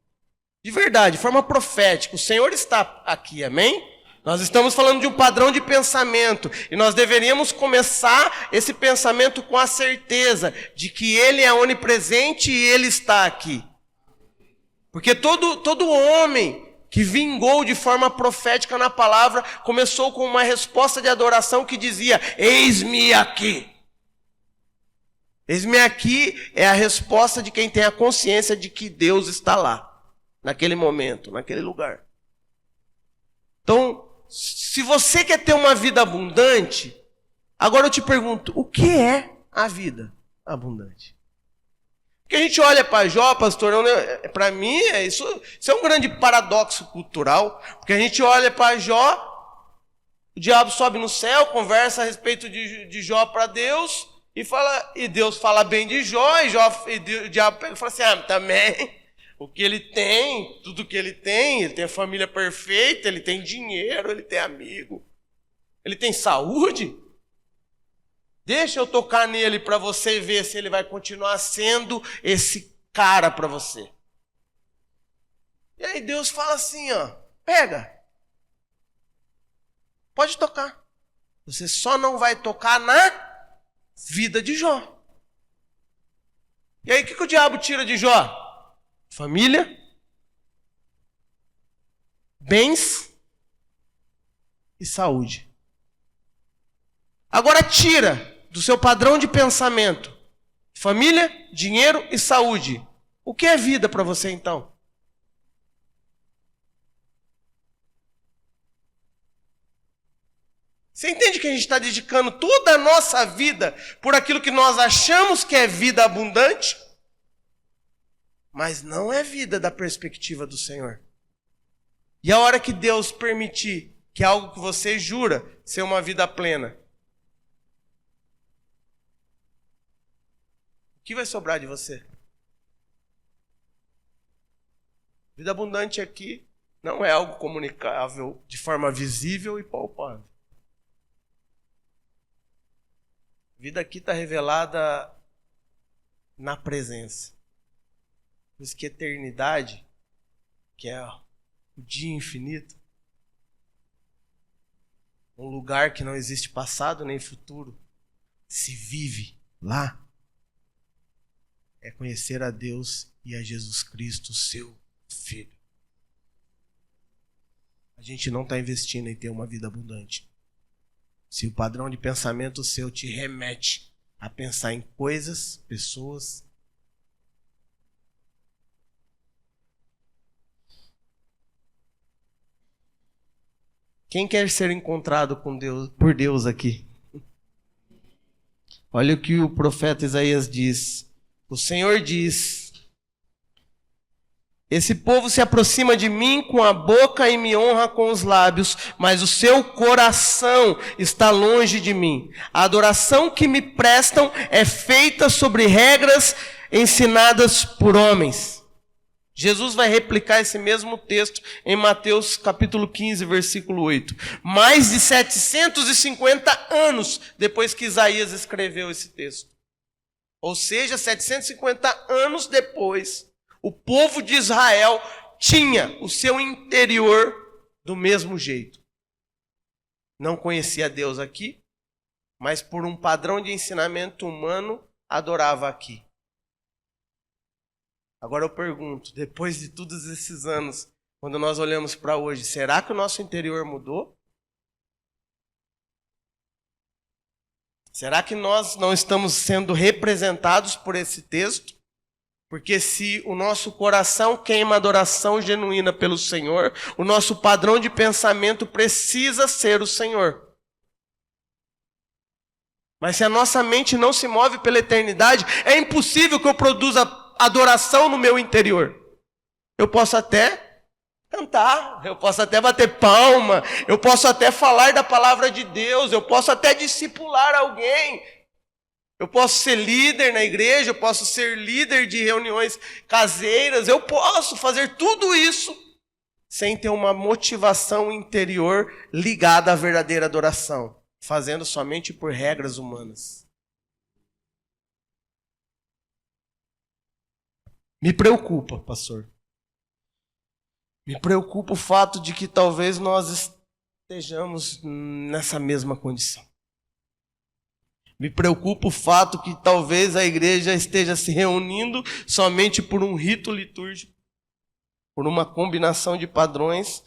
De verdade, de forma profética. O Senhor está aqui, amém? Nós estamos falando de um padrão de pensamento. E nós deveríamos começar esse pensamento com a certeza de que Ele é onipresente e Ele está aqui. Porque todo homem que vingou de forma profética na palavra começou com uma resposta de adoração que dizia: eis-me aqui. Eis-me aqui é a resposta de quem tem a consciência de que Deus está lá. Naquele momento, naquele lugar. Então, se você quer ter uma vida abundante, agora eu te pergunto, o que é a vida abundante? Porque a gente olha para Jó, pastor, para mim, isso é um grande paradoxo cultural, porque a gente olha para Jó, o diabo sobe no céu, conversa a respeito de Jó para Deus, e Deus fala bem de Jó, e o diabo pega e fala assim, também... O que ele tem, tudo que ele tem a família perfeita, ele tem dinheiro, ele tem amigo, ele tem saúde. Deixa eu tocar nele para você ver se ele vai continuar sendo esse cara para você. E aí Deus fala assim, pega, pode tocar. Você só não vai tocar na vida de Jó. E aí o que o diabo tira de Jó? Família, bens e saúde. Agora tira do seu padrão de pensamento família, dinheiro e saúde. O que é vida para você então? Você entende que a gente está dedicando toda a nossa vida por aquilo que nós achamos que é vida abundante? Mas não é vida da perspectiva do Senhor. E a hora que Deus permitir que algo que você jura ser uma vida plena, o que vai sobrar de você? Vida abundante aqui não é algo comunicável de forma visível e palpável. Vida aqui está revelada na presença. Por isso que eternidade, que é o dia infinito, um lugar que não existe passado nem futuro, se vive lá, é conhecer a Deus e a Jesus Cristo, seu Filho. A gente não está investindo em ter uma vida abundante. Se o padrão de pensamento seu te remete a pensar em coisas, pessoas, quem quer ser encontrado por Deus aqui? Olha o que o profeta Isaías diz. O Senhor diz: esse povo se aproxima de mim com a boca e me honra com os lábios, mas o seu coração está longe de mim. A adoração que me prestam é feita sobre regras ensinadas por homens. Jesus vai replicar esse mesmo texto em Mateus capítulo 15, versículo 8. Mais de 750 anos depois que Isaías escreveu esse texto. Ou seja, 750 anos depois, o povo de Israel tinha o seu interior do mesmo jeito. Não conhecia Deus aqui, mas por um padrão de ensinamento humano, adorava aqui. Agora eu pergunto, depois de todos esses anos, quando nós olhamos para hoje, será que o nosso interior mudou? Será que nós não estamos sendo representados por esse texto? Porque se o nosso coração queima adoração genuína pelo Senhor, o nosso padrão de pensamento precisa ser o Senhor. Mas se a nossa mente não se move pela eternidade, é impossível que eu produza adoração no meu interior. Eu posso até cantar, eu posso até bater palma, eu posso até falar da palavra de Deus, eu posso até discipular alguém, eu posso ser líder na igreja, eu posso ser líder de reuniões caseiras, eu posso fazer tudo isso sem ter uma motivação interior ligada à verdadeira adoração, fazendo somente por regras humanas. Me preocupa, pastor. Me preocupa o fato de que talvez nós estejamos nessa mesma condição. Me preocupa o fato que talvez a igreja esteja se reunindo somente por um rito litúrgico, por uma combinação de padrões,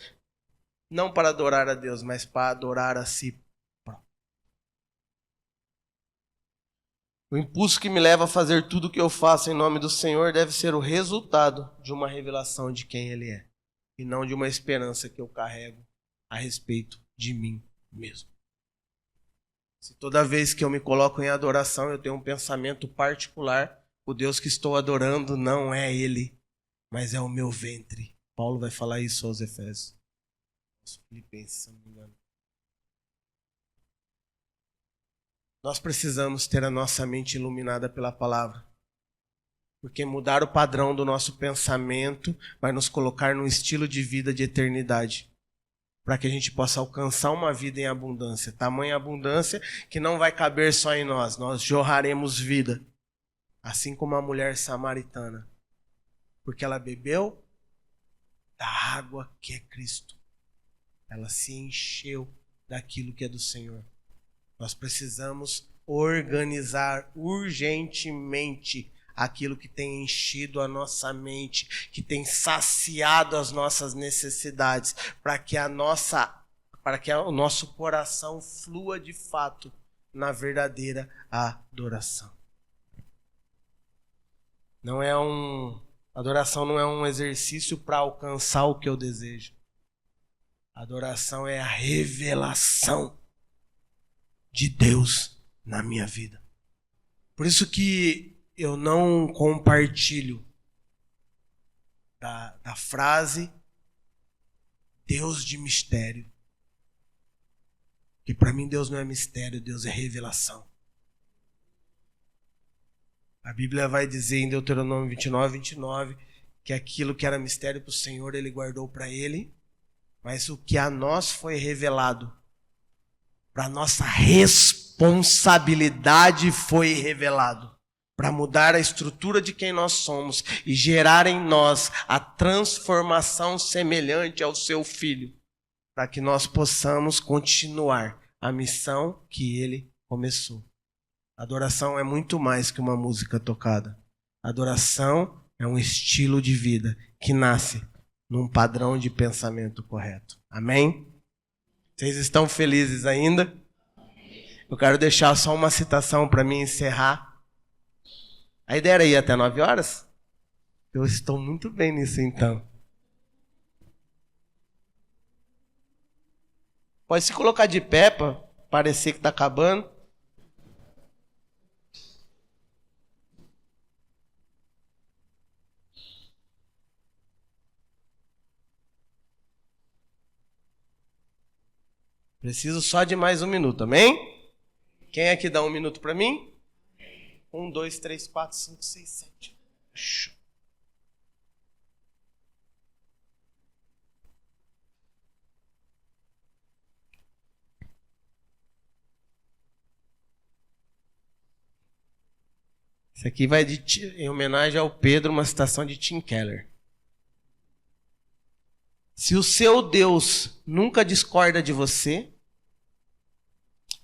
não para adorar a Deus, mas para adorar a si próprio. O impulso que me leva a fazer tudo o que eu faço em nome do Senhor deve ser o resultado de uma revelação de quem Ele é, e não de uma esperança que eu carrego a respeito de mim mesmo. Se toda vez que eu me coloco em adoração, eu tenho um pensamento particular, o Deus que estou adorando não é Ele, mas é o meu ventre. Paulo vai falar isso aos Efésios. Aos Filipenses, se não me engano. Nós precisamos ter a nossa mente iluminada pela palavra. Porque mudar o padrão do nosso pensamento vai nos colocar num estilo de vida de eternidade. Para que a gente possa alcançar uma vida em abundância. Tamanha abundância que não vai caber só em nós. Nós jorraremos vida. Assim como a mulher samaritana. Porque ela bebeu da água que é Cristo. Ela se encheu daquilo que é do Senhor. Nós precisamos organizar urgentemente aquilo que tem enchido a nossa mente, que tem saciado as nossas necessidades, para que o nosso coração flua de fato na verdadeira adoração. Adoração não é um exercício para alcançar o que eu desejo. Adoração é a revelação de Deus na minha vida. Por isso que eu não compartilho da frase Deus de mistério. Porque para mim Deus não é mistério, Deus é revelação. A Bíblia vai dizer em Deuteronômio 29, que aquilo que era mistério para o Senhor, Ele guardou para Ele. Mas o que a nós foi revelado, para nossa responsabilidade foi revelado. Para mudar a estrutura de quem nós somos e gerar em nós a transformação semelhante ao seu Filho, para que nós possamos continuar a missão que Ele começou. Adoração é muito mais que uma música tocada. Adoração é um estilo de vida que nasce num padrão de pensamento correto. Amém? Vocês estão felizes ainda? Eu quero deixar só uma citação para mim encerrar. A ideia era ir até 9 horas? Eu estou muito bem nisso então. Pode se colocar de pé para parecer que está acabando. Preciso só de mais um minuto, amém? Quem é que dá um minuto para mim? 1, 2, 3, 4, 5, 6, 7. Isso aqui vai em homenagem ao Pedro, uma citação de Tim Keller. Se o seu Deus nunca discorda de você,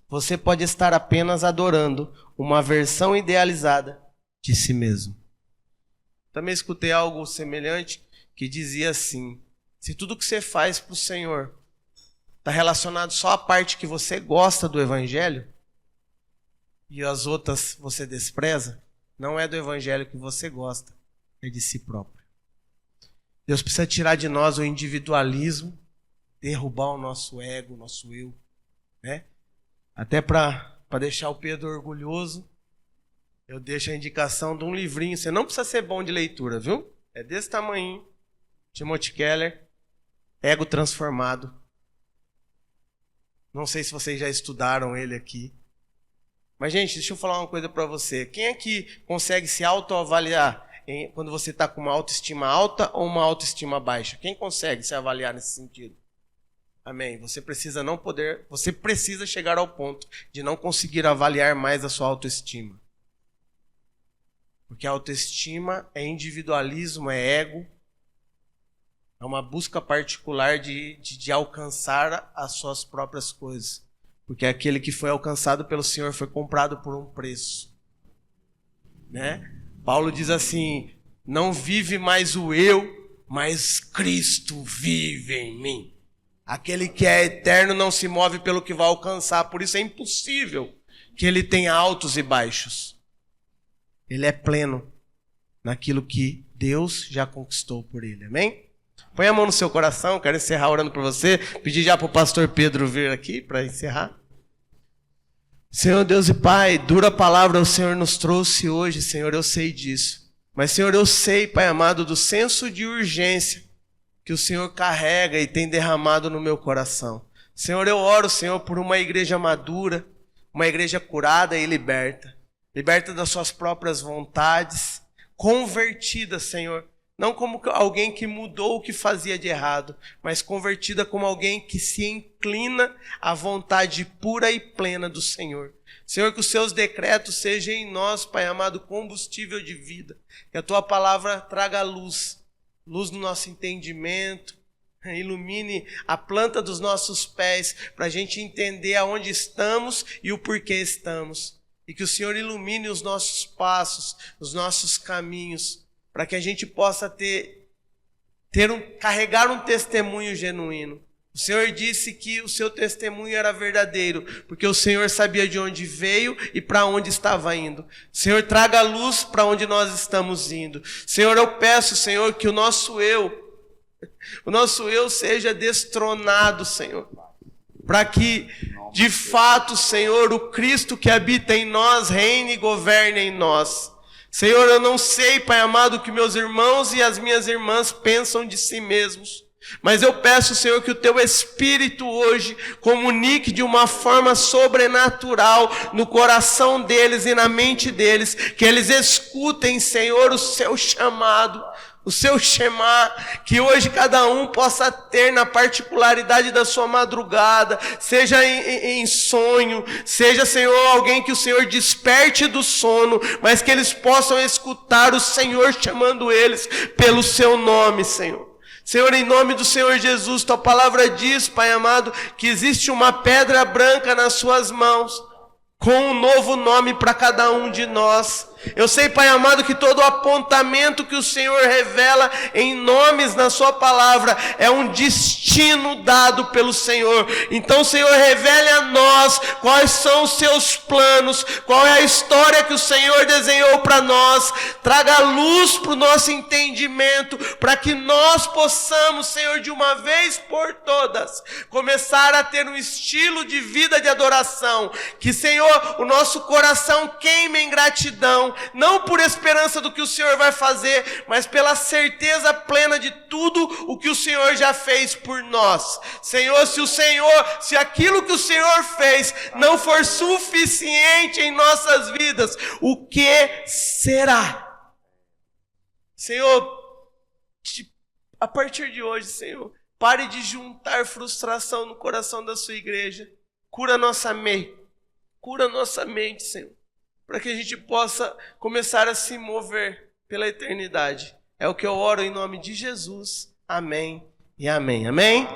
você pode estar apenas adorando uma versão idealizada de si mesmo. Também escutei algo semelhante que dizia assim: se tudo que você faz para o Senhor está relacionado só à parte que você gosta do Evangelho e as outras você despreza, não é do Evangelho que você gosta, é de si próprio. Deus precisa tirar de nós o individualismo, derrubar o nosso ego, o nosso eu, né? Até para deixar o Pedro orgulhoso, eu deixo a indicação de um livrinho. Você não precisa ser bom de leitura, viu? É desse tamanho. Timothy Keller, Ego Transformado. Não sei se vocês já estudaram ele aqui. Mas, gente, deixa eu falar uma coisa para você. Quem é que consegue se autoavaliar quando você está com uma autoestima alta ou uma autoestima baixa? Quem consegue se avaliar nesse sentido? Amém. Você precisa chegar ao ponto de não conseguir avaliar mais a sua autoestima. Porque a autoestima é individualismo, é ego. É uma busca particular de alcançar as suas próprias coisas. Porque aquele que foi alcançado pelo Senhor foi comprado por um preço. Né? Paulo diz assim, não vive mais o eu, mas Cristo vive em mim. Aquele que é eterno não se move pelo que vai alcançar, por isso é impossível que ele tenha altos e baixos. Ele é pleno naquilo que Deus já conquistou por ele, amém? Põe a mão no seu coração, quero encerrar orando por você, pedir já para o pastor Pedro vir aqui para encerrar. Senhor Deus e Pai, dura palavra o Senhor nos trouxe hoje, Senhor, eu sei disso. Mas, Senhor, eu sei, Pai amado, do senso de urgência que o Senhor carrega e tem derramado no meu coração. Senhor, eu oro, Senhor, por uma igreja madura, uma igreja curada e liberta. Liberta das suas próprias vontades, convertida, Senhor. Não como alguém que mudou o que fazia de errado, mas convertida como alguém que se inclina à vontade pura e plena do Senhor. Senhor, que os seus decretos sejam em nós, Pai amado, combustível de vida. Que a tua palavra traga luz, luz no nosso entendimento, ilumine a planta dos nossos pés, para a gente entender aonde estamos e o porquê estamos. E que o Senhor ilumine os nossos passos, os nossos caminhos, para que a gente possa carregar um testemunho genuíno. O Senhor disse que o seu testemunho era verdadeiro, porque o Senhor sabia de onde veio e para onde estava indo. Senhor, traga luz para onde nós estamos indo. Senhor, eu peço, Senhor, que o nosso eu seja destronado, Senhor. Para que, de fato, Senhor, o Cristo que habita em nós reine e governe em nós. Senhor, eu não sei, Pai amado, o que meus irmãos e as minhas irmãs pensam de si mesmos. Mas eu peço, Senhor, que o teu Espírito hoje comunique de uma forma sobrenatural no coração deles e na mente deles. Que eles escutem, Senhor, o seu chamado, o seu Shema, que hoje cada um possa ter na particularidade da sua madrugada, seja em sonho, seja, Senhor, alguém que o Senhor desperte do sono, mas que eles possam escutar o Senhor chamando eles pelo seu nome, Senhor. Senhor, em nome do Senhor Jesus, tua palavra diz, Pai amado, que existe uma pedra branca nas suas mãos, com um novo nome para cada um de nós. Eu sei, Pai amado, que todo apontamento que o Senhor revela em nomes na sua palavra é um destino dado pelo Senhor. Então, Senhor, revele a nós quais são os seus planos, qual é a história que o Senhor desenhou para nós. Traga luz para o nosso entendimento, para que nós possamos, Senhor, de uma vez por todas, começar a ter um estilo de vida de adoração. Que, Senhor, o nosso coração queime em gratidão, não por esperança do que o Senhor vai fazer, mas pela certeza plena de tudo o que o Senhor já fez por nós. Senhor, se aquilo que o Senhor fez não for suficiente em nossas vidas, o que será? Senhor, a partir de hoje, Senhor, pare de juntar frustração no coração da sua igreja. Cura nossa mente, Senhor, para que a gente possa começar a se mover pela eternidade. É o que eu oro em nome de Jesus. Amém e amém. Amém?